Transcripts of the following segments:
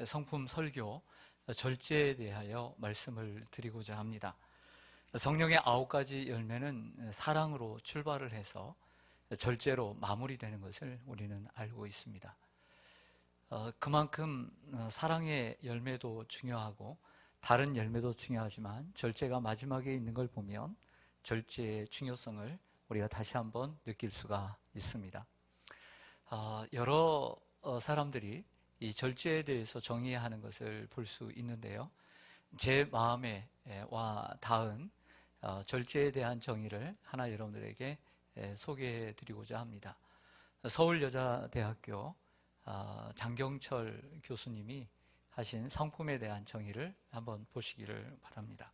성품 설교 절제에 대하여 말씀을 드리고자 합니다. 성령의 9가지 열매는 사랑으로 출발을 해서 절제로 마무리되는 것을 우리는 알고 있습니다. 그만큼 사랑의 열매도 중요하고 다른 열매도 중요하지만 절제가 마지막에 있는 걸 보면 절제의 중요성을 우리가 다시 한번 느낄 수가 있습니다. 여러 사람들이 이 절제에 대해서 정의하는 것을 볼 수 있는데요. 제 마음에 와 닿은 절제에 대한 정의를 하나 여러분들에게 소개해 드리고자 합니다. 서울여자대학교 장경철 교수님이 하신 성품에 대한 정의를 한번 보시기를 바랍니다.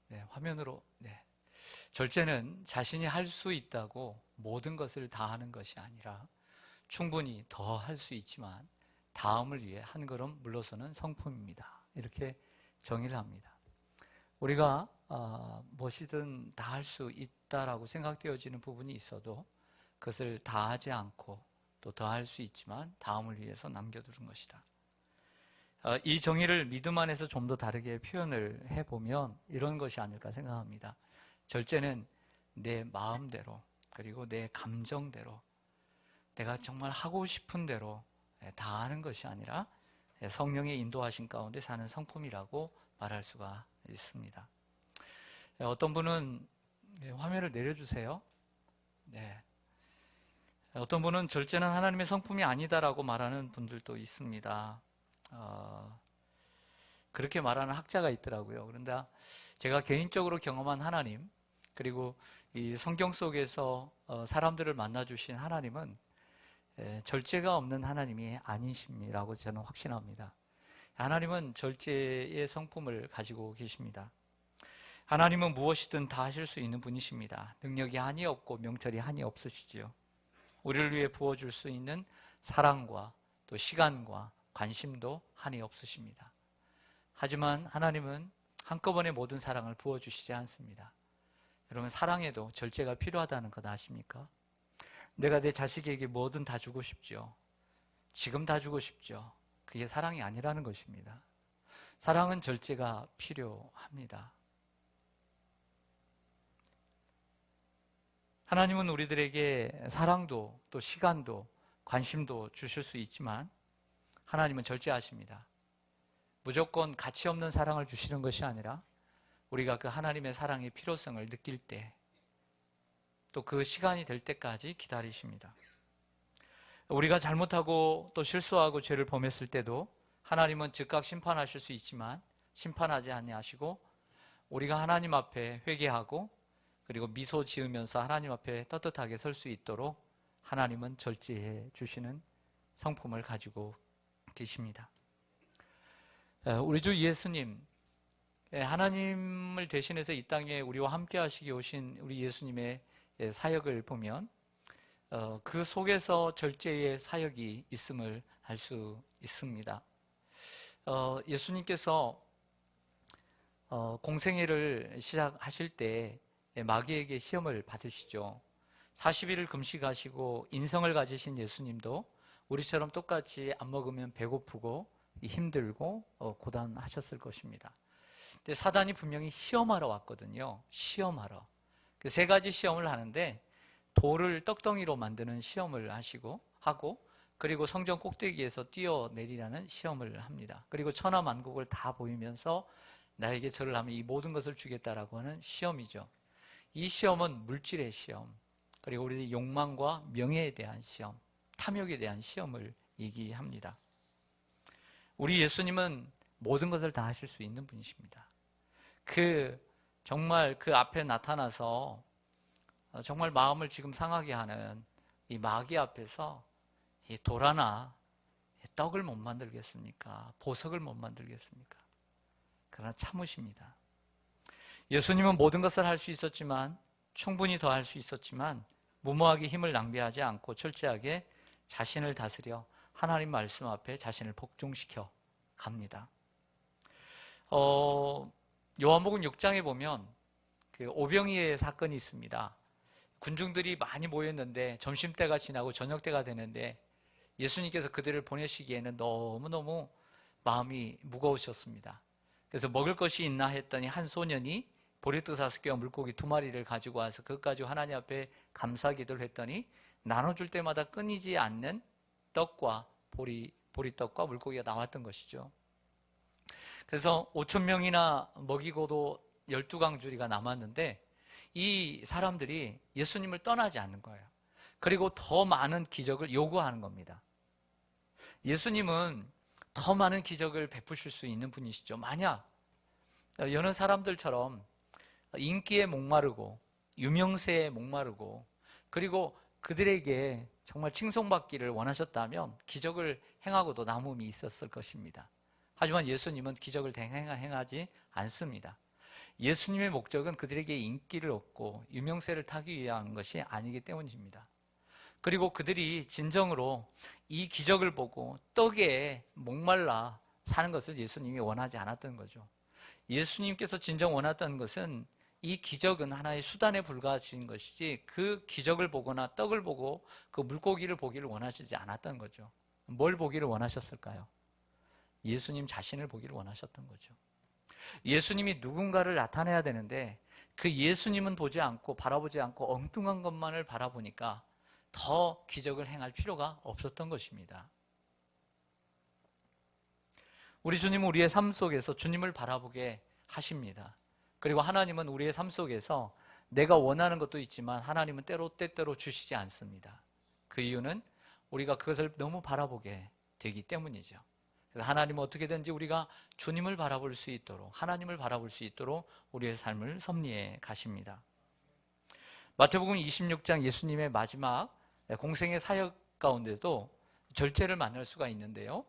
네, 화면으로. 네. 절제는 자신이 할 수 있다고 모든 것을 다 하는 것이 아니라 충분히 더 할 수 있지만 다음을 위해 한 걸음 물러서는 성품입니다. 이렇게 정의를 합니다. 우리가 무엇이든 다 할 수 있다라고 생각되어지는 부분이 있어도 그것을 다 하지 않고 또 더 할 수 있지만 다음을 위해서 남겨두는 것이다. 이 정의를 믿음 안에서 좀 더 다르게 표현을 해보면 이런 것이 아닐까 생각합니다. 절제는 내 마음대로 그리고 내 감정대로 내가 정말 하고 싶은 대로 다 하는 것이 아니라 성령의 인도하심 가운데 사는 성품이라고 말할 수가 있습니다. 어떤 분은 화면을 내려주세요. 네. 어떤 분은 절제는 하나님의 성품이 아니다라고 말하는 분들도 있습니다. 그렇게 말하는 학자가 있더라고요. 그런데 제가 개인적으로 경험한 하나님, 그리고 이 성경 속에서 사람들을 만나주신 하나님은 절제가 없는 하나님이 아니심이라고 저는 확신합니다. 하나님은 절제의 성품을 가지고 계십니다. 하나님은 무엇이든 다 하실 수 있는 분이십니다. 능력이 한이 없고 명철이 한이 없으시지요. 우리를 위해 부어줄 수 있는 사랑과 또 시간과 관심도 한이 없으십니다. 하지만 하나님은 한꺼번에 모든 사랑을 부어주시지 않습니다. 여러분, 사랑에도 절제가 필요하다는 것 아십니까? 내가 내 자식에게 뭐든 다 주고 싶죠. 지금 다 주고 싶죠. 그게 사랑이 아니라는 것입니다. 사랑은 절제가 필요합니다. 하나님은 우리들에게 사랑도 또 시간도 관심도 주실 수 있지만 하나님은 절제하십니다. 무조건 가치 없는 사랑을 주시는 것이 아니라 우리가 그 하나님의 사랑의 필요성을 느낄 때 또 그 시간이 될 때까지 기다리십니다. 우리가 잘못하고 또 실수하고 죄를 범했을 때도 하나님은 즉각 심판하실 수 있지만 심판하지 아니하시고 우리가 하나님 앞에 회개하고 그리고 미소 지으면서 하나님 앞에 떳떳하게 설 수 있도록 하나님은 절제해 주시는 성품을 가지고 계십니다. 우리 주 예수님, 하나님을 대신해서 이 땅에 우리와 함께 하시기 오신 우리 예수님의 사역을 보면 그 속에서 절제의 사역이 있음을 알 수 있습니다. 예수님께서 공생애를 시작하실 때 마귀에게 시험을 받으시죠. 40일을 금식하시고 인성을 가지신 예수님도 우리처럼 똑같이 안 먹으면 배고프고 힘들고 고단하셨을 것입니다. 근데 사단이 분명히 시험하러 왔거든요. 시험하러. 그 3가지 시험을 하는데 돌을 떡덩이로 만드는 시험을 하고 그리고 성전 꼭대기에서 뛰어내리라는 시험을 합니다. 그리고 천하만국을 다 보이면서 나에게 절을 하면 이 모든 것을 주겠다라고 하는 시험이죠. 이 시험은 물질의 시험, 그리고 우리의 욕망과 명예에 대한 시험, 탐욕에 대한 시험을 얘기합니다. 우리 예수님은 모든 것을 다 하실 수 있는 분이십니다. 정말 그 앞에 나타나서 정말 마음을 지금 상하게 하는 이 마귀 앞에서 이 돌 하나 떡을 못 만들겠습니까? 보석을 못 만들겠습니까? 그러나 참으십니다. 예수님은 모든 것을 할 수 있었지만 충분히 더 할 수 있었지만 무모하게 힘을 낭비하지 않고 철저하게 자신을 다스려 하나님 말씀 앞에 자신을 복종시켜 갑니다. 요한복음 6장에 보면 그 오병이의 사건이 있습니다. 군중들이 많이 모였는데 점심때가 지나고 저녁때가 되는데 예수님께서 그들을 보내시기에는 너무너무 마음이 무거우셨습니다. 그래서 먹을 것이 있나 했더니 한 소년이 보리떡 5개와 물고기 2마리를 가지고 와서 그것 가지고 하나님 앞에 감사기도를 했더니 나눠줄 때마다 끊이지 않는 떡과 보리떡과 물고기가 나왔던 것이죠. 그래서 5,000명이나 먹이고도 12강주리가 남았는데 이 사람들이 예수님을 떠나지 않는 거예요. 그리고 더 많은 기적을 요구하는 겁니다. 예수님은 더 많은 기적을 베푸실 수 있는 분이시죠. 만약 여느 사람들처럼 인기에 목마르고 유명세에 목마르고 그리고 그들에게 정말 칭송받기를 원하셨다면 기적을 행하고도 남음이 있었을 것입니다. 하지만 예수님은 기적을 행하지 않습니다. 예수님의 목적은 그들에게 인기를 얻고 유명세를 타기 위한 것이 아니기 때문입니다. 그리고 그들이 진정으로 이 기적을 보고 떡에 목말라 사는 것을 예수님이 원하지 않았던 거죠. 예수님께서 진정 원했던 것은 이 기적은 하나의 수단에 불과하신 것이지 그 기적을 보거나 떡을 보고 그 물고기를 보기를 원하시지 않았던 거죠. 뭘 보기를 원하셨을까요? 예수님 자신을 보기를 원하셨던 거죠. 예수님이 누군가를 나타내야 되는데 그 예수님은 보지 않고 바라보지 않고 엉뚱한 것만을 바라보니까 더 기적을 행할 필요가 없었던 것입니다. 우리 주님은 우리의 삶 속에서 주님을 바라보게 하십니다. 그리고 하나님은 우리의 삶 속에서 내가 원하는 것도 있지만 하나님은 때때로 주시지 않습니다. 그 이유는 우리가 그것을 너무 바라보게 되기 때문이죠. 그래서 하나님은 어떻게든지 우리가 주님을 바라볼 수 있도록 하나님을 바라볼 수 있도록 우리의 삶을 섭리해 가십니다. 마태복음 26장 예수님의 마지막 공생의 사역 가운데도 절제를 만날 수가 있는데요.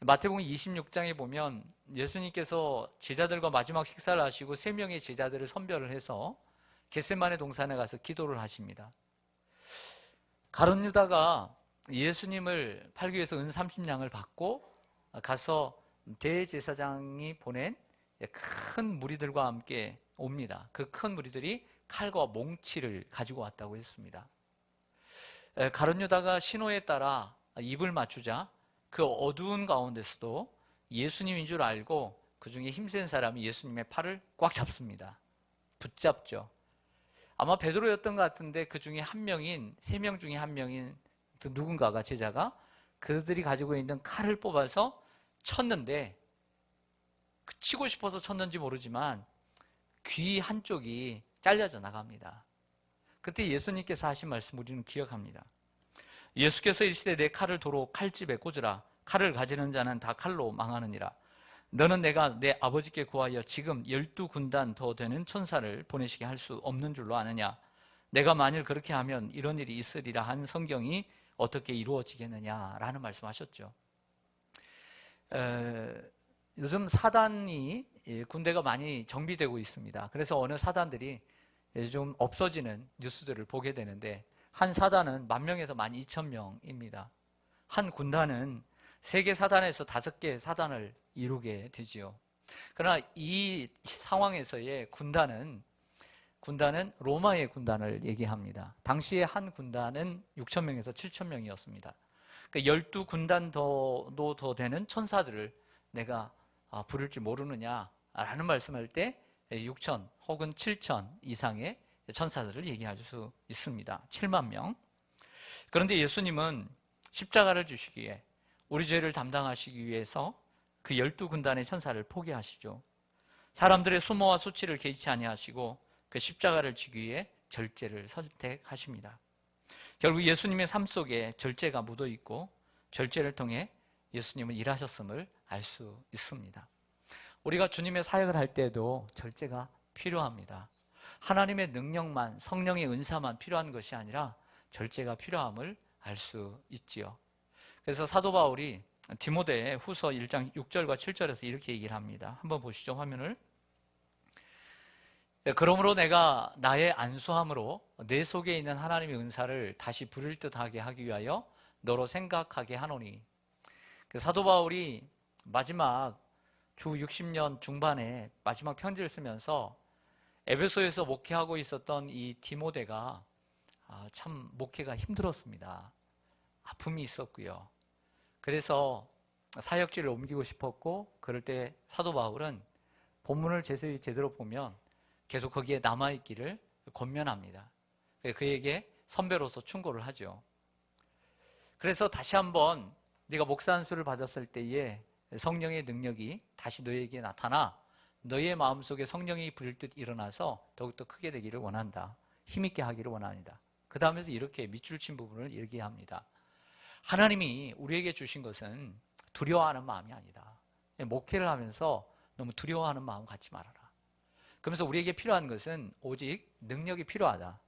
마태복음 26장에 보면 예수님께서 제자들과 마지막 식사를 하시고 3명의 제자들을 선별을 해서 겟세마네 동산에 가서 기도를 하십니다. 가룟 유다가 예수님을 팔기 위해서 은 30냥을 받고 가서 대제사장이 보낸 큰 무리들과 함께 옵니다. 그 큰 무리들이 칼과 몽치를 가지고 왔다고 했습니다. 가룟 유다가 신호에 따라 입을 맞추자 그 어두운 가운데서도 예수님인 줄 알고 그 중에 힘센 사람이 예수님의 팔을 꽉 잡습니다. 붙잡죠. 아마 베드로였던 것 같은데 그 중에 한 명인 3명 중에 한 명인 누군가가 제자가 그들이 가지고 있는 칼을 뽑아서 쳤는데 치고 싶어서 쳤는지 모르지만 귀 한쪽이 잘려져 나갑니다. 그때 예수님께서 하신 말씀 우리는 기억합니다. 예수께서 이르시되 내 칼을 도로 칼집에 꽂으라. 칼을 가지는 자는 다 칼로 망하느니라. 너는 내가 내 아버지께 구하여 지금 12군단 더 되는 천사를 보내시게 할 수 없는 줄로 아느냐. 내가 만일 그렇게 하면 이런 일이 있으리라 한 성경이 어떻게 이루어지겠느냐라는 말씀하셨죠. 요즘 사단이 군대가 많이 정비되고 있습니다. 그래서 어느 사단들이 좀 없어지는 뉴스들을 보게 되는데 한 사단은 10,000명에서 12,000명입니다. 한 군단은 3개 사단에서 5개 사단을 이루게 되지요. 그러나 이 상황에서의 군단은 로마의 군단을 얘기합니다. 당시에 한 군단은 6,000명에서 7,000명이었습니다. 그러니까 12군단 더 되는 천사들을 내가 부를지 모르느냐라는 말씀할 때 6,000 혹은 7,000 이상의 천사들을 얘기할 수 있습니다. 7만 명. 그런데 예수님은 십자가를 주시기에 우리 죄를 담당하시기 위해서 그 12군단의 천사를 포기하시죠. 사람들의 수모와 수치를 개의치 아니하시고 그 십자가를 지기 위해 절제를 선택하십니다. 결국 예수님의 삶 속에 절제가 묻어 있고 절제를 통해 예수님은 일하셨음을 알 수 있습니다. 우리가 주님의 사역을 할 때에도 절제가 필요합니다. 하나님의 능력만, 성령의 은사만 필요한 것이 아니라 절제가 필요함을 알 수 있지요. 그래서 사도 바울이 디모데 후서 1장 6절과 7절에서 이렇게 얘기를 합니다. 한번 보시죠, 화면을. 그러므로 내가 나의 안수함으로 내 속에 있는 하나님의 은사를 다시 부를 듯하게 하기 위하여 너로 생각하게 하노니. 사도 바울이 마지막 주 60년 중반에 마지막 편지를 쓰면서 에베소에서 목회하고 있었던 이 디모데가 참 목회가 힘들었습니다. 아픔이 있었고요. 그래서 사역지를 옮기고 싶었고, 그럴 때 사도 바울은 본문을 제대로 보면 계속 거기에 남아있기를 권면합니다. 그에게 선배로서 충고를 하죠. 그래서 다시 한번 네가 목사 안수를 받았을 때에 성령의 능력이 다시 너에게 나타나 너의 마음속에 성령이 불듯 일어나서 더욱더 크게 되기를 원한다. 힘있게 하기를 원합니다. 그 다음에서 이렇게 밑줄 친 부분을 얘기합니다. 하나님이 우리에게 주신 것은 두려워하는 마음이 아니다. 목회를 하면서 너무 두려워하는 마음 갖지 말아라. 그러면서 우리에게 필요한 것은 오직 능력이 필요하다.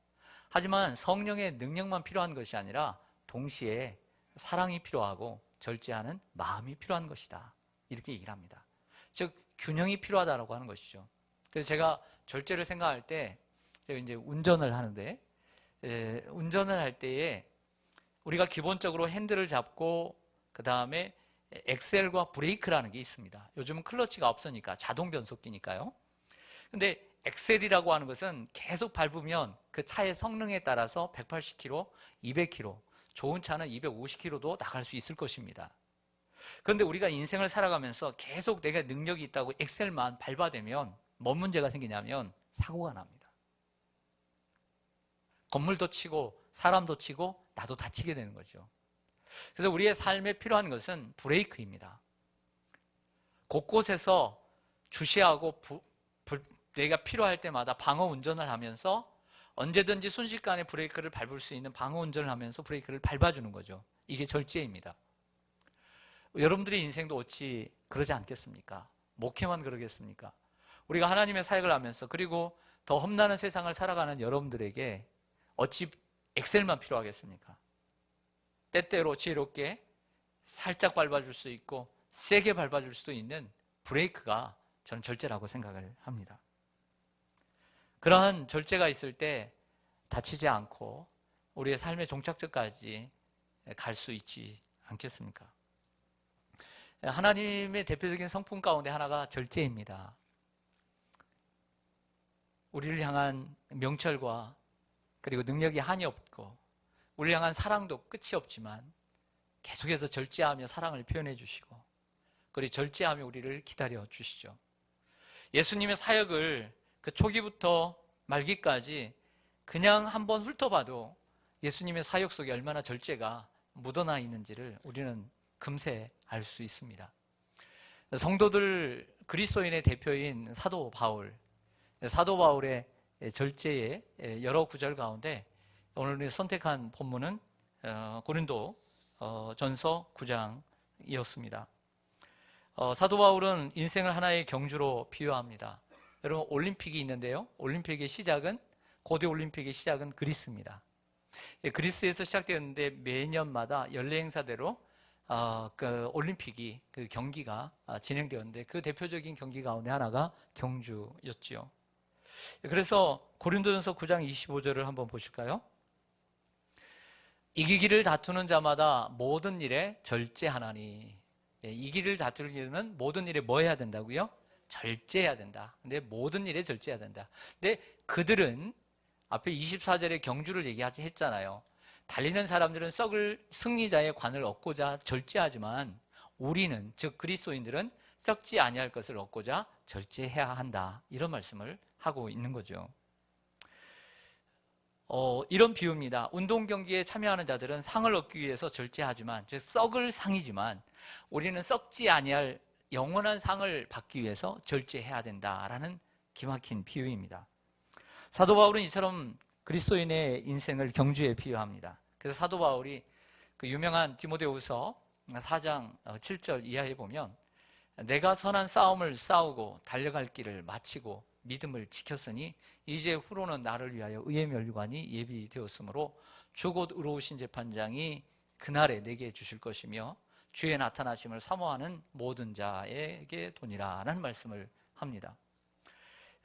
하지만 성령의 능력만 필요한 것이 아니라 동시에 사랑이 필요하고 절제하는 마음이 필요한 것이다. 이렇게 얘기를 합니다. 즉 균형이 필요하다고 하는 것이죠. 그래서 제가 절제를 생각할 때 제가 이제 운전을 하는데 운전을 할 때에 우리가 기본적으로 핸들을 잡고 그 다음에 엑셀과 브레이크라는 게 있습니다. 요즘은 클러치가 없으니까 자동 변속기니까요. 근데 엑셀이라고 하는 것은 계속 밟으면 그 차의 성능에 따라서 180km, 200km, 좋은 차는 250km도 나갈 수 있을 것입니다. 그런데 우리가 인생을 살아가면서 계속 내가 능력이 있다고 엑셀만 밟아대면 뭔 문제가 생기냐면 사고가 납니다. 건물도 치고 사람도 치고 나도 다치게 되는 거죠. 그래서 우리의 삶에 필요한 것은 브레이크입니다. 곳곳에서 주시하고 내가 필요할 때마다 방어 운전을 하면서 언제든지 순식간에 브레이크를 밟을 수 있는 방어 운전을 하면서 브레이크를 밟아주는 거죠. 이게 절제입니다. 여러분들의 인생도 어찌 그러지 않겠습니까? 목회만 그러겠습니까? 우리가 하나님의 사역을 하면서 그리고 더 험난한 세상을 살아가는 여러분들에게 어찌 엑셀만 필요하겠습니까? 때때로 지혜롭게 살짝 밟아줄 수 있고 세게 밟아줄 수도 있는 브레이크가 저는 절제라고 생각을 합니다. 그러한 절제가 있을 때 다치지 않고 우리의 삶의 종착지까지 갈 수 있지 않겠습니까? 하나님의 대표적인 성품 가운데 하나가 절제입니다. 우리를 향한 명철과 그리고 능력이 한이 없고 우리를 향한 사랑도 끝이 없지만 계속해서 절제하며 사랑을 표현해 주시고 그리고 절제하며 우리를 기다려 주시죠. 예수님의 사역을 그 초기부터 말기까지 그냥 한번 훑어봐도 예수님의 사역 속에 얼마나 절제가 묻어나 있는지를 우리는 금세 알 수 있습니다. 성도들 그리스도인의 대표인 사도 바울의 절제의 여러 구절 가운데 오늘 선택한 본문은 고린도 전서 9장이었습니다. 사도 바울은 인생을 하나의 경주로 비유합니다. 여러분 올림픽이 있는데요. 고대 올림픽의 시작은 그리스입니다. 그리스에서 시작되었는데 매년마다 연례 행사대로 그 올림픽이 그 경기가 진행되었는데 그 대표적인 경기 가운데 하나가 경주였지요. 그래서 고린도전서 9장 25절을 한번 보실까요? 이기기를 다투는 자마다 모든 일에 절제하나니. 이기기를 다투는 일은 모든 일에 뭐 해야 된다고요? 절제해야 된다. 근데 모든 일에 절제해야 된다. 근데 그들은 앞에 24절에 경주를 얘기했잖아요. 달리는 사람들은 썩을 승리자의 관을 얻고자 절제하지만 우리는 즉 그리스도인들은 썩지 아니할 것을 얻고자 절제해야 한다. 이런 말씀을 하고 있는 거죠. 이런 비유입니다. 운동 경기에 참여하는 자들은 상을 얻기 위해서 절제하지만 즉 썩을 상이지만 우리는 썩지 아니할 영원한 상을 받기 위해서 절제해야 된다라는 기막힌 비유입니다. 사도 바울은 이처럼 그리스도인의 인생을 경주에 비유합니다. 그래서 사도 바울이 그 유명한 디모데후서 4장 7절 이하에 보면 내가 선한 싸움을 싸우고 달려갈 길을 마치고 믿음을 지켰으니 이제 후로는 나를 위하여 의의 멸관이 예비되었으므로 주 곧 의로우신 재판장이 그날에 내게 주실 것이며 주의 나타나심을 사모하는 모든 자에게 도니라 라는 말씀을 합니다.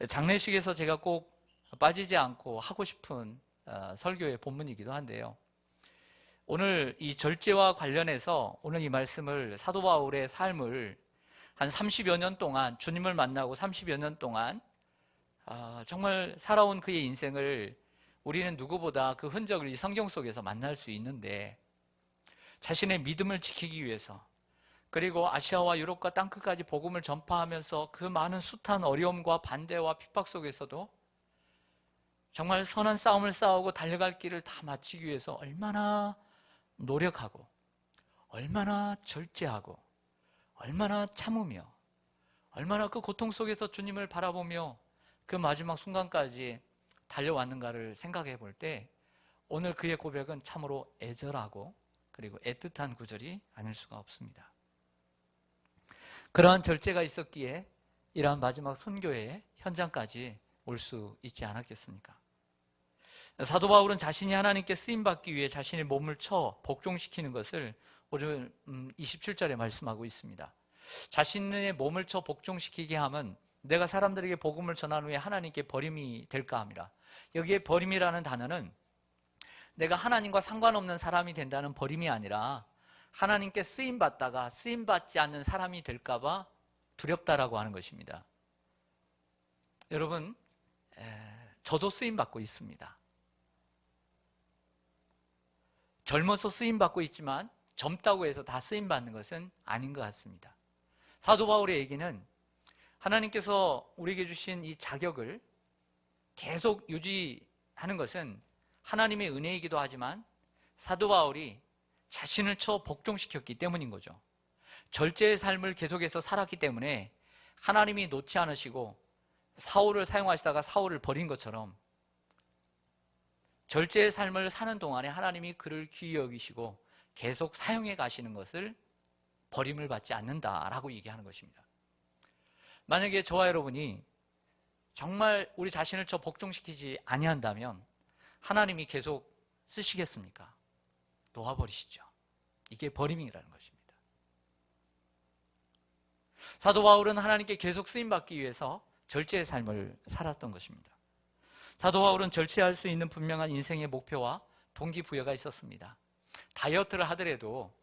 장례식에서 제가 꼭 빠지지 않고 하고 싶은 설교의 본문이기도 한데요. 오늘 이 절제와 관련해서 오늘 이 말씀을 사도 바울의 삶을 한 30여 년 동안 주님을 만나고 30여 년 동안 정말 살아온 그의 인생을 우리는 누구보다 그 흔적을 이 성경 속에서 만날 수 있는데, 자신의 믿음을 지키기 위해서, 그리고 아시아와 유럽과 땅끝까지 복음을 전파하면서 그 많은 숱한 어려움과 반대와 핍박 속에서도 정말 선한 싸움을 싸우고 달려갈 길을 다 마치기 위해서 얼마나 노력하고, 얼마나 절제하고, 얼마나 참으며, 얼마나 그 고통 속에서 주님을 바라보며 그 마지막 순간까지 달려왔는가를 생각해 볼 때, 오늘 그의 고백은 참으로 애절하고 그리고 애틋한 구절이 아닐 수가 없습니다. 그러한 절제가 있었기에 이러한 마지막 순교의 현장까지 올 수 있지 않았겠습니까? 사도 바울은 자신이 하나님께 쓰임받기 위해 자신의 몸을 쳐 복종시키는 것을 오늘 27절에 말씀하고 있습니다. 자신의 몸을 쳐 복종시키게 하면 내가 사람들에게 복음을 전한 후에 하나님께 버림이 될까 합니다. 여기에 버림이라는 단어는 내가 하나님과 상관없는 사람이 된다는 버림이 아니라 하나님께 쓰임받다가 쓰임받지 않는 사람이 될까 봐 두렵다라고 하는 것입니다. 여러분, 저도 쓰임받고 있습니다. 젊어서 쓰임받고 있지만 젊다고 해서 다 쓰임받는 것은 아닌 것 같습니다. 사도 바울의 얘기는 하나님께서 우리에게 주신 이 자격을 계속 유지하는 것은 하나님의 은혜이기도 하지만 사도 바울이 자신을 쳐 복종시켰기 때문인 거죠. 절제의 삶을 계속해서 살았기 때문에 하나님이 놓지 않으시고 사울을 사용하시다가 사울을 버린 것처럼 절제의 삶을 사는 동안에 하나님이 그를 귀히 여기시고 계속 사용해 가시는 것을 버림을 받지 않는다라고 얘기하는 것입니다. 만약에 저와 여러분이 정말 우리 자신을 저 복종시키지 아니한다면 하나님이 계속 쓰시겠습니까? 놓아버리시죠. 이게 버림이라는 것입니다. 사도 바울은 하나님께 계속 쓰임받기 위해서 절제의 삶을 살았던 것입니다. 사도 바울은 절제할 수 있는 분명한 인생의 목표와 동기부여가 있었습니다. 다이어트를 하더라도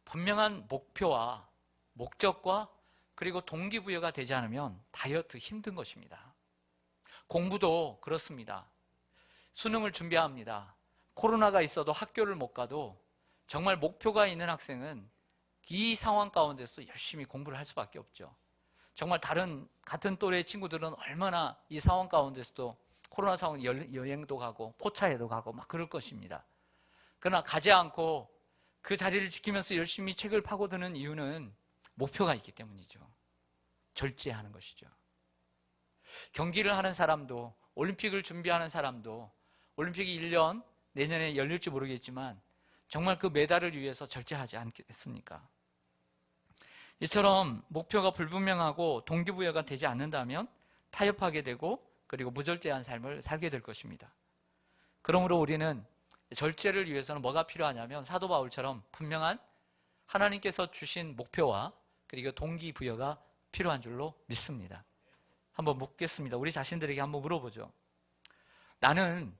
분명한 목표와 목적과 그리고 동기부여가 되지 않으면 다이어트 힘든 것입니다. 공부도 그렇습니다. 수능을 준비합니다. 코로나가 있어도 학교를 못 가도 정말 목표가 있는 학생은 이 상황 가운데서 열심히 공부를 할 수밖에 없죠. 정말 같은 또래의 친구들은 얼마나 이 상황 가운데서도 코로나 상황 여행도 가고 포차에도 가고 막 그럴 것입니다. 그러나 가지 않고 그 자리를 지키면서 열심히 책을 파고드는 이유는 목표가 있기 때문이죠. 절제하는 것이죠. 경기를 하는 사람도, 올림픽을 준비하는 사람도 올림픽이 1년 내년에 열릴지 모르겠지만 정말 그 메달을 위해서 절제하지 않겠습니까? 이처럼 목표가 불분명하고 동기부여가 되지 않는다면 타협하게 되고 그리고 무절제한 삶을 살게 될 것입니다. 그러므로 우리는 절제를 위해서는 뭐가 필요하냐면 사도 바울처럼 분명한 하나님께서 주신 목표와 그리고 동기부여가 필요한 줄로 믿습니다. 한번 묻겠습니다. 우리 자신들에게 한번 물어보죠. 나는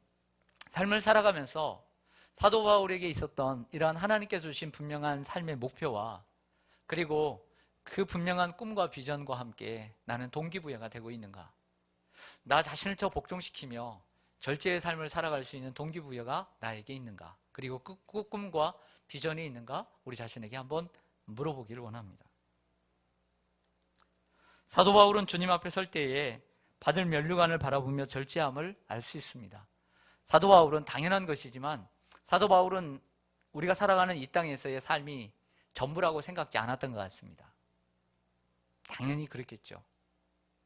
삶을 살아가면서 사도 바울에게 있었던 이러한 하나님께서 주신 분명한 삶의 목표와 그리고 그 분명한 꿈과 비전과 함께 나는 동기부여가 되고 있는가? 나 자신을 더 복종시키며 절제의 삶을 살아갈 수 있는 동기부여가 나에게 있는가? 그리고 그 꿈과 비전이 있는가? 우리 자신에게 한번 물어보기를 원합니다. 사도 바울은 주님 앞에 설 때에 받을 면류관을 바라보며 절제함을 알 수 있습니다. 사도 바울은 당연한 것이지만 사도 바울은 우리가 살아가는 이 땅에서의 삶이 전부라고 생각지 않았던 것 같습니다. 당연히 그렇겠죠.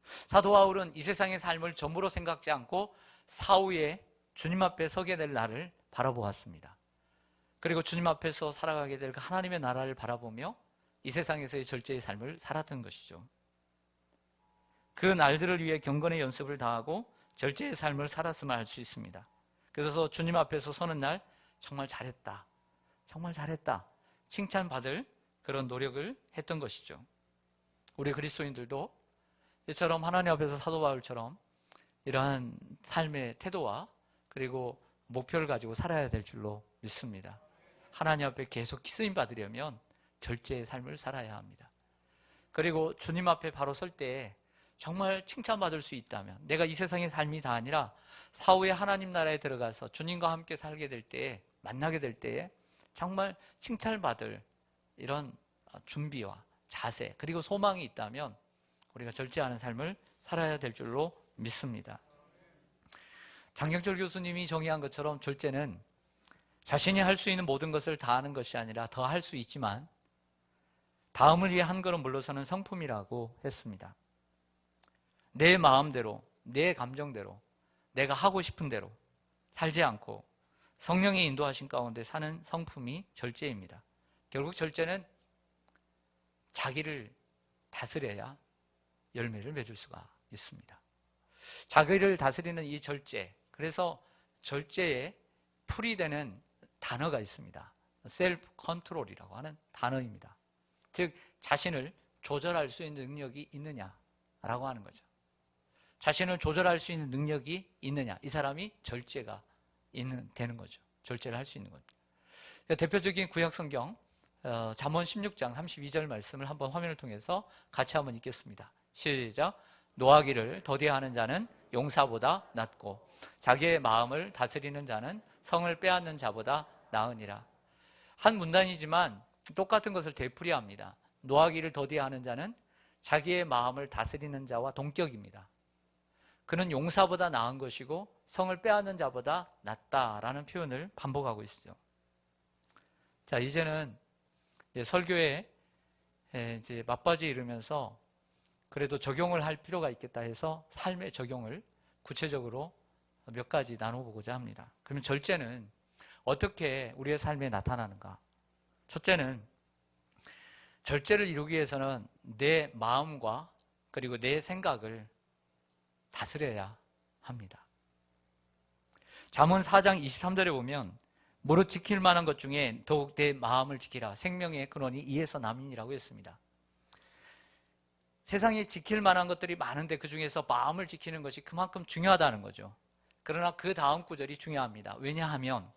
사도 바울은 이 세상의 삶을 전부로 생각지 않고 사후에 주님 앞에 서게 될 날을 바라보았습니다. 그리고 주님 앞에서 살아가게 될 하나님의 나라를 바라보며 이 세상에서의 절제의 삶을 살았던 것이죠. 그 날들을 위해 경건의 연습을 다하고 절제의 삶을 살았음을 알 수 있습니다. 그래서 주님 앞에서 서는 날 정말 잘했다, 정말 잘했다 칭찬받을 그런 노력을 했던 것이죠. 우리 그리스도인들도 이처럼 하나님 앞에서 사도 바울처럼 이러한 삶의 태도와 그리고 목표를 가지고 살아야 될 줄로 믿습니다. 하나님 앞에 계속 쓰임 받으려면 절제의 삶을 살아야 합니다. 그리고 주님 앞에 바로 설 때 정말 칭찬받을 수 있다면, 내가 이 세상의 삶이 다 아니라 사후에 하나님 나라에 들어가서 주님과 함께 살게 될 때에, 만나게 될 때에 정말 칭찬을 받을 이런 준비와 자세, 그리고 소망이 있다면 우리가 절제하는 삶을 살아야 될 줄로 믿습니다. 장경철 교수님이 정의한 것처럼 절제는 자신이 할 수 있는 모든 것을 다 하는 것이 아니라 더 할 수 있지만 다음을 위해 한 걸음 물러서는 성품이라고 했습니다. 내 마음대로, 내 감정대로, 내가 하고 싶은 대로 살지 않고 성령의 인도하신 가운데 사는 성품이 절제입니다. 결국 절제는 자기를 다스려야 열매를 맺을 수가 있습니다. 자기를 다스리는 이 절제, 그래서 절제의 풀이 되는 단어가 있습니다. 셀프 컨트롤이라고 하는 단어입니다. 즉 자신을 조절할 수 있는 능력이 있느냐라고 하는 거죠. 자신을 조절할 수 있는 능력이 있느냐, 이 사람이 절제가 되는 거죠. 절제를 할 수 있는 거죠. 대표적인 구약성경 잠언 16장 32절 말씀을 한번 화면을 통해서 같이 한번 읽겠습니다. 시작. 노하기를 더디하는 자는 용사보다 낫고 자기의 마음을 다스리는 자는 성을 빼앗는 자보다 나으니라. 한 문단이지만 똑같은 것을 되풀이합니다. 노하기를 더디하는 자는 자기의 마음을 다스리는 자와 동격입니다. 그는 용사보다 나은 것이고 성을 빼앗는 자보다 낫다라는 표현을 반복하고 있죠. 자, 이제는 설교에 이제 막바지 이르면서 그래도 적용을 할 필요가 있겠다 해서 삶의 적용을 구체적으로 몇 가지 나눠보고자 합니다. 그러면 절제는 어떻게 우리의 삶에 나타나는가? 첫째는 절제를 이루기 위해서는 내 마음과 그리고 내 생각을 다스려야 합니다. 잠언 4장 23절에 보면 무릇 지킬 만한 것 중에 더욱 내 마음을 지키라. 생명의 근원이 이에서 남이니라고 했습니다. 세상에 지킬 만한 것들이 많은데 그 중에서 마음을 지키는 것이 그만큼 중요하다는 거죠. 그러나 그 다음 구절이 중요합니다. 왜냐하면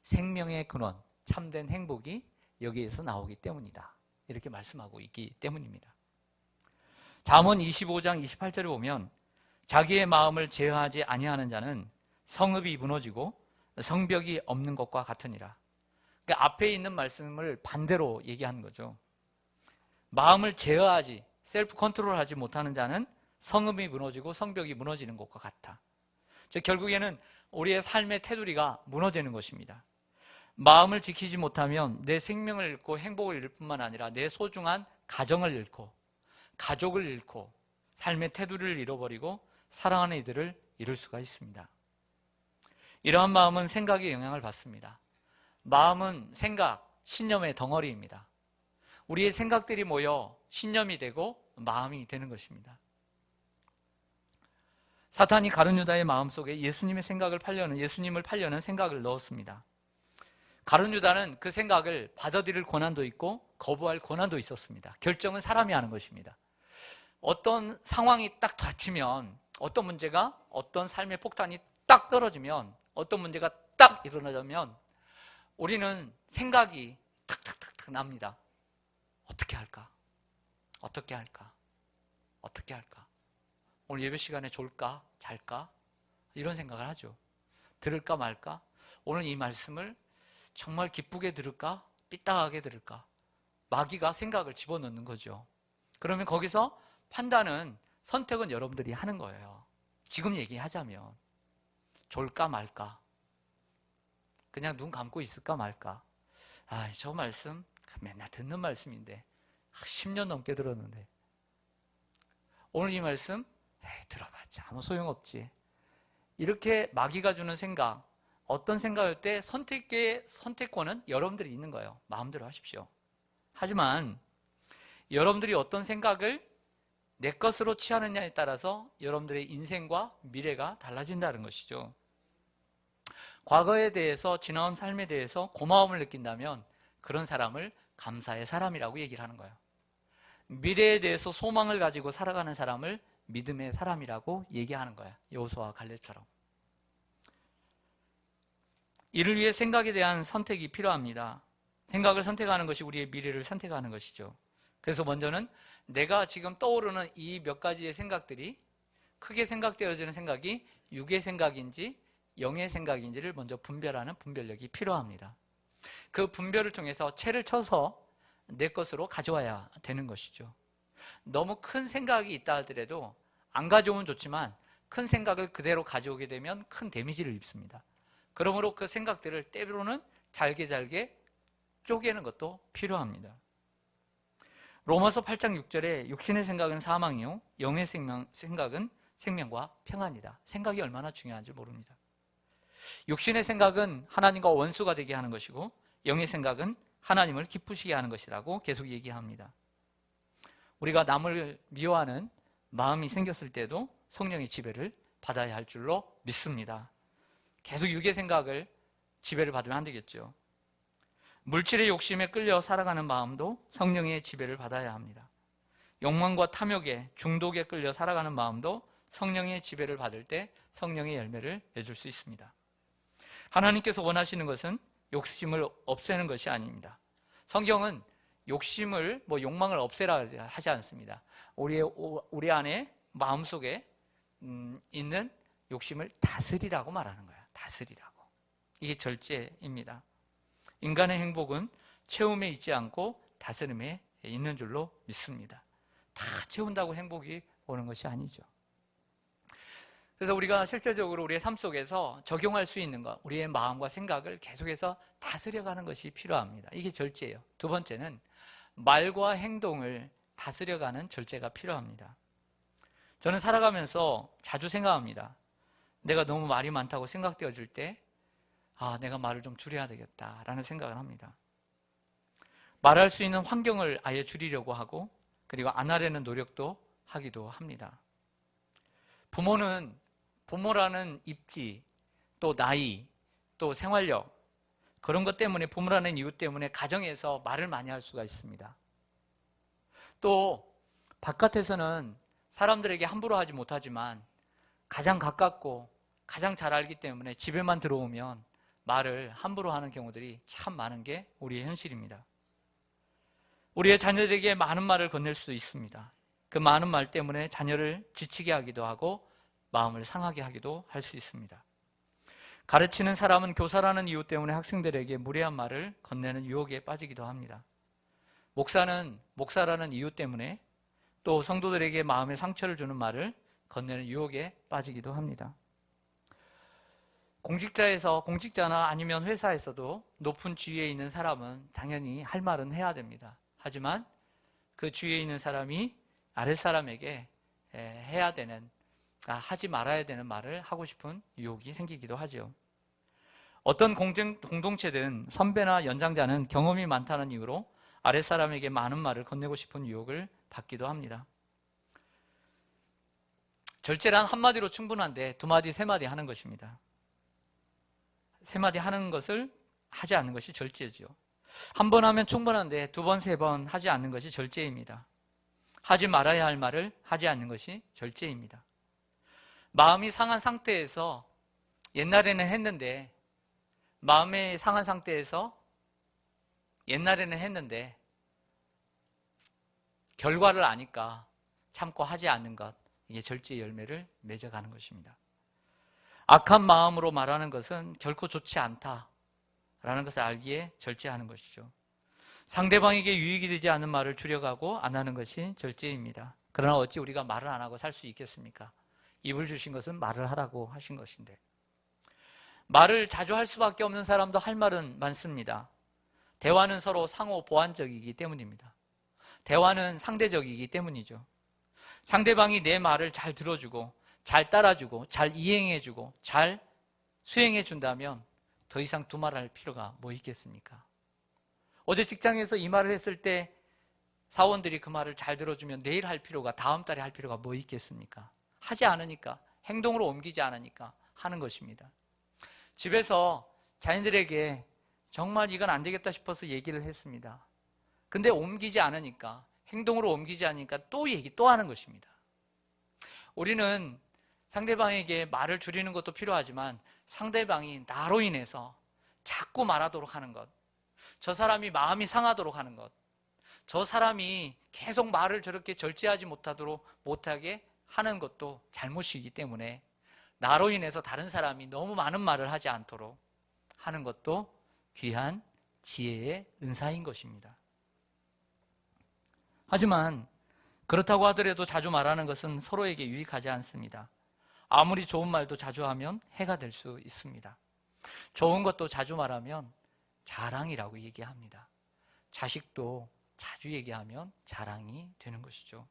생명의 근원, 참된 행복이 여기에서 나오기 때문이다. 이렇게 말씀하고 있기 때문입니다. 잠언 25장 28절에 보면 자기의 마음을 제어하지 아니하는 자는 성읍이 무너지고 성벽이 없는 것과 같으니라. 그러니까 앞에 있는 말씀을 반대로 얘기하는 거죠. 마음을 제어하지, 셀프 컨트롤하지 못하는 자는 성읍이 무너지고 성벽이 무너지는 것과 같아. 즉 결국에는 우리의 삶의 테두리가 무너지는 것입니다. 마음을 지키지 못하면 내 생명을 잃고 행복을 잃을 뿐만 아니라 내 소중한 가정을 잃고 가족을 잃고 삶의 테두리를 잃어버리고 사랑하는 이들을 잃을 수가 있습니다. 이러한 마음은 생각에 영향을 받습니다. 마음은 생각, 신념의 덩어리입니다. 우리의 생각들이 모여 신념이 되고 마음이 되는 것입니다. 사탄이 가룟 유다의 마음속에 예수님의 생각을 예수님을 팔려는 생각을 넣었습니다. 가룟 유다는 그 생각을 받아들일 권한도 있고 거부할 권한도 있었습니다. 결정은 사람이 하는 것입니다. 어떤 상황이 딱 닥치면, 어떤 문제가, 어떤 삶의 폭탄이 딱 떨어지면, 어떤 문제가 딱 일어나면 우리는 생각이 탁탁탁탁 납니다. 어떻게 할까? 어떻게 할까? 어떻게 할까? 오늘 예배 시간에 졸까? 잘까? 이런 생각을 하죠. 들을까 말까? 오늘 이 말씀을 정말 기쁘게 들을까? 삐딱하게 들을까? 마귀가 생각을 집어넣는 거죠. 그러면 거기서 판단은, 선택은 여러분들이 하는 거예요. 지금 얘기하자면 졸까 말까? 그냥 눈 감고 있을까 말까? 저 말씀 맨날 듣는 말씀인데 10년 넘게 들었는데 오늘 이 말씀 들어봤자 아무 소용없지. 이렇게 마귀가 주는 생각, 어떤 생각일 때 선택권은 여러분들이 있는 거예요. 마음대로 하십시오. 하지만 여러분들이 어떤 생각을 내 것으로 취하느냐에 따라서 여러분들의 인생과 미래가 달라진다는 것이죠. 과거에 대해서, 지나온 삶에 대해서 고마움을 느낀다면 그런 사람을 감사의 사람이라고 얘기를 하는 거예요. 미래에 대해서 소망을 가지고 살아가는 사람을 믿음의 사람이라고 얘기하는 거예요. 여호수아와 갈렙처럼. 이를 위해 생각에 대한 선택이 필요합니다. 생각을 선택하는 것이 우리의 미래를 선택하는 것이죠. 그래서 먼저는 내가 지금 떠오르는 이 몇 가지의 생각들이 크게 생각되어지는 생각이 육의 생각인지 영의 생각인지를 먼저 분별하는 분별력이 필요합니다. 그 분별을 통해서 채를 쳐서 내 것으로 가져와야 되는 것이죠. 너무 큰 생각이 있다 하더라도 안 가져오면 좋지만 큰 생각을 그대로 가져오게 되면 큰 데미지를 입습니다. 그러므로 그 생각들을 때로는 잘게 쪼개는 것도 필요합니다. 로마서 8장 6절에 육신의 생각은 사망이요 영의 생각은 생명과 평안이다. 생각이 얼마나 중요한지 모릅니다. 육신의 생각은 하나님과 원수가 되게 하는 것이고 영의 생각은 하나님을 기쁘시게 하는 것이라고 계속 얘기합니다. 우리가 남을 미워하는 마음이 생겼을 때도 성령의 지배를 받아야 할 줄로 믿습니다. 계속 육의 생각을 지배를 받으면 안 되겠죠. 물질의 욕심에 끌려 살아가는 마음도 성령의 지배를 받아야 합니다. 욕망과 탐욕에 중독에 끌려 살아가는 마음도 성령의 지배를 받을 때 성령의 열매를 맺을 수 있습니다. 하나님께서 원하시는 것은 욕심을 없애는 것이 아닙니다. 성경은 욕심을 욕망을 없애라 하지 않습니다. 우리 안에 마음속에 있는 욕심을 다스리라고 말하는 거예요. 다스리라고. 이게 절제입니다. 인간의 행복은 채움에 있지 않고 다스림에 있는 줄로 믿습니다. 다 채운다고 행복이 오는 것이 아니죠. 그래서 우리가 실제적으로 우리의 삶 속에서 적용할 수 있는 것, 우리의 마음과 생각을 계속해서 다스려가는 것이 필요합니다. 이게 절제예요. 두 번째는 말과 행동을 다스려가는 절제가 필요합니다. 저는 살아가면서 자주 생각합니다. 내가 너무 말이 많다고 생각되어질 때 내가 말을 좀 줄여야 되겠다라는 생각을 합니다. 말할 수 있는 환경을 아예 줄이려고 하고 그리고 안 하려는 노력도 하기도 합니다. 부모라는 입지, 또 나이, 또 생활력 그런 것 때문에 부모라는 이유 때문에 가정에서 말을 많이 할 수가 있습니다. 또 바깥에서는 사람들에게 함부로 하지 못하지만 가장 가깝고 가장 잘 알기 때문에 집에만 들어오면 말을 함부로 하는 경우들이 참 많은 게 우리의 현실입니다. 우리의 자녀들에게 많은 말을 건넬 수 있습니다. 그 많은 말 때문에 자녀를 지치게 하기도 하고 마음을 상하게 하기도 할 수 있습니다. 가르치는 사람은 교사라는 이유 때문에 학생들에게 무례한 말을 건네는 유혹에 빠지기도 합니다. 목사는 목사라는 이유 때문에 또 성도들에게 마음에 상처를 주는 말을 건네는 유혹에 빠지기도 합니다. 공직자나 아니면 회사에서도 높은 지위에 있는 사람은 당연히 할 말은 해야 됩니다. 하지만 그 주위에 있는 사람이 아랫사람에게 해야 되는, 하지 말아야 되는 말을 하고 싶은 유혹이 생기기도 하죠. 어떤 공동체든 선배나 연장자는 경험이 많다는 이유로 아랫사람에게 많은 말을 건네고 싶은 유혹을 받기도 합니다. 절제란 한마디로 충분한데 두 마디, 세 마디 하는 것입니다. 세 마디 하는 것을 하지 않는 것이 절제죠. 한 번 하면 충분한데 두 번, 세 번 하지 않는 것이 절제입니다. 하지 말아야 할 말을 하지 않는 것이 절제입니다. 마음이 상한 상태에서 옛날에는 했는데 마음의 상한 상태에서 옛날에는 했는데 결과를 아니까 참고 하지 않는 것, 이게 절제의 열매를 맺어가는 것입니다. 악한 마음으로 말하는 것은 결코 좋지 않다라는 것을 알기에 절제하는 것이죠. 상대방에게 유익이 되지 않는 말을 줄여가고 안 하는 것이 절제입니다. 그러나 어찌 우리가 말을 안 하고 살 수 있겠습니까? 입을 주신 것은 말을 하라고 하신 것인데. 말을 자주 할 수밖에 없는 사람도 할 말은 많습니다. 대화는 서로 상호 보완적이기 때문입니다. 대화는 상대적이기 때문이죠. 상대방이 내 말을 잘 들어주고 잘 따라주고 잘 이행해주고 잘 수행해준다면 더 이상 두말할 필요가 뭐 있겠습니까? 어제 직장에서 이 말을 했을 때 사원들이 그 말을 잘 들어주면 내일 할 필요가, 다음 달에 할 필요가 뭐 있겠습니까? 하지 않으니까, 행동으로 옮기지 않으니까 하는 것입니다. 집에서 자녀들에게 정말 이건 안 되겠다 싶어서 얘기를 했습니다. 근데 옮기지 않으니까, 행동으로 옮기지 않으니까 또 하는 것입니다. 우리는 상대방에게 말을 줄이는 것도 필요하지만 상대방이 나로 인해서 자꾸 말하도록 하는 것, 저 사람이 마음이 상하도록 하는 것, 저 사람이 계속 말을 저렇게 절제하지 못하게 하는 것도 잘못이기 때문에 나로 인해서 다른 사람이 너무 많은 말을 하지 않도록 하는 것도 귀한 지혜의 은사인 것입니다. 하지만 그렇다고 하더라도 자주 말하는 것은 서로에게 유익하지 않습니다. 아무리 좋은 말도 자주 하면 해가 될 수 있습니다. 좋은 것도 자주 말하면 자랑이라고 얘기합니다. 자식도 자주 얘기하면 자랑이 되는 것이죠.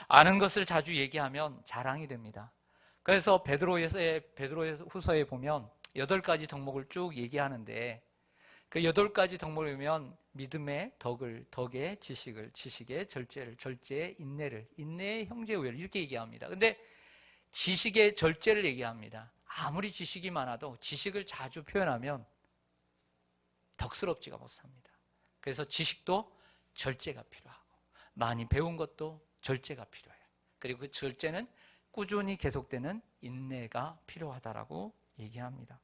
아는 것을 자주 얘기하면 자랑이 됩니다. 그래서 베드로후서에 보면 8가지 덕목을 쭉 얘기하는데 그 8가지 덕목을 보면 믿음의 덕의 지식을, 지식의 절제를, 절제의 인내를, 인내의 형제우애를 이렇게 얘기합니다. 근데 지식의 절제를 얘기합니다. 아무리 지식이 많아도 지식을 자주 표현하면 덕스럽지가 못합니다. 그래서 지식도 절제가 필요하고 많이 배운 것도 절제가 필요해요. 그리고 그 절제는 꾸준히 계속되는 인내가 필요하다라고 얘기합니다.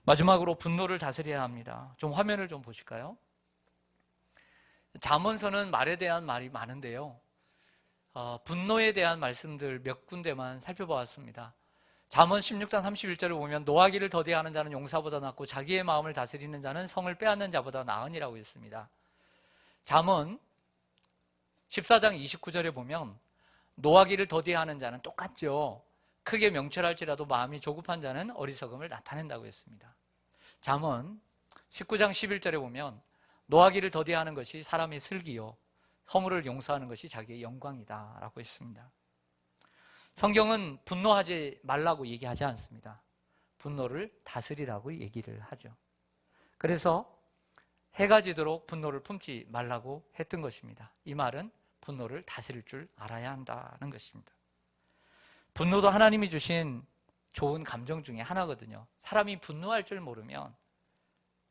마지막으로 분노를 다스려야 합니다. 좀 화면을 좀 보실까요? 잠언서는 말에 대한 말이 많은데요. 분노에 대한 말씀들 몇 군데만 살펴보았습니다. 잠언 16장 31절을 보면 노하기를 더디하는 자는 용사보다 낫고 자기의 마음을 다스리는 자는 성을 빼앗는 자보다 나으니라고 했습니다. 잠언 14장 29절에 보면 노하기를 더디하는 자는 똑같죠. 크게 명철할지라도 마음이 조급한 자는 어리석음을 나타낸다고 했습니다. 잠언 19장 11절에 보면 노하기를 더디하는 것이 사람의 슬기요 허물을 용서하는 것이 자기의 영광이다 라고 했습니다. 성경은 분노하지 말라고 얘기하지 않습니다. 분노를 다스리라고 얘기를 하죠. 그래서 해가 지도록 분노를 품지 말라고 했던 것입니다. 이 말은 분노를 다스릴 줄 알아야 한다는 것입니다. 분노도 하나님이 주신 좋은 감정 중에 하나거든요. 사람이 분노할 줄 모르면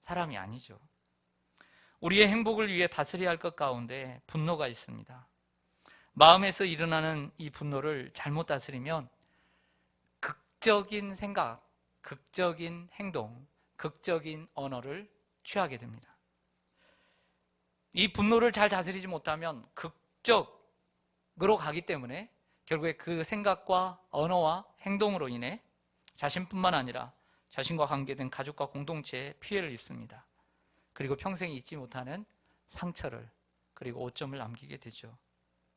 사람이 아니죠. 우리의 행복을 위해 다스려야 할 것 가운데 분노가 있습니다. 마음에서 일어나는 이 분노를 잘못 다스리면 극적인 생각, 극적인 행동, 극적인 언어를 취하게 됩니다. 이 분노를 잘 다스리지 못하면 극적으로 가기 때문에 결국에 그 생각과 언어와 행동으로 인해 자신뿐만 아니라 자신과 관계된 가족과 공동체에 피해를 입습니다. 그리고 평생 잊지 못하는 상처를 그리고 오점을 남기게 되죠.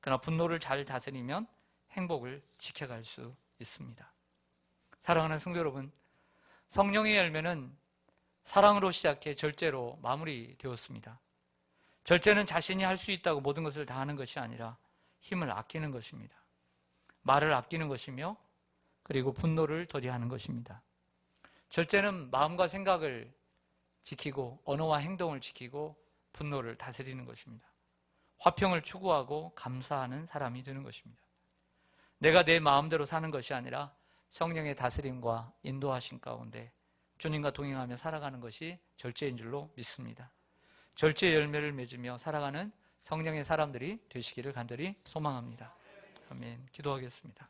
그러나 분노를 잘 다스리면 행복을 지켜갈 수 있습니다. 사랑하는 성도 여러분, 성령의 열매는 사랑으로 시작해 절제로 마무리되었습니다. 절제는 자신이 할 수 있다고 모든 것을 다 하는 것이 아니라 힘을 아끼는 것입니다. 말을 아끼는 것이며 그리고 분노를 더디하는 것입니다. 절제는 마음과 생각을 지키고 언어와 행동을 지키고 분노를 다스리는 것입니다. 화평을 추구하고 감사하는 사람이 되는 것입니다. 내가 내 마음대로 사는 것이 아니라 성령의 다스림과 인도하심 가운데 주님과 동행하며 살아가는 것이 절제인 줄로 믿습니다. 절제의 열매를 맺으며 살아가는 성령의 사람들이 되시기를 간절히 소망합니다. 아멘. 기도하겠습니다.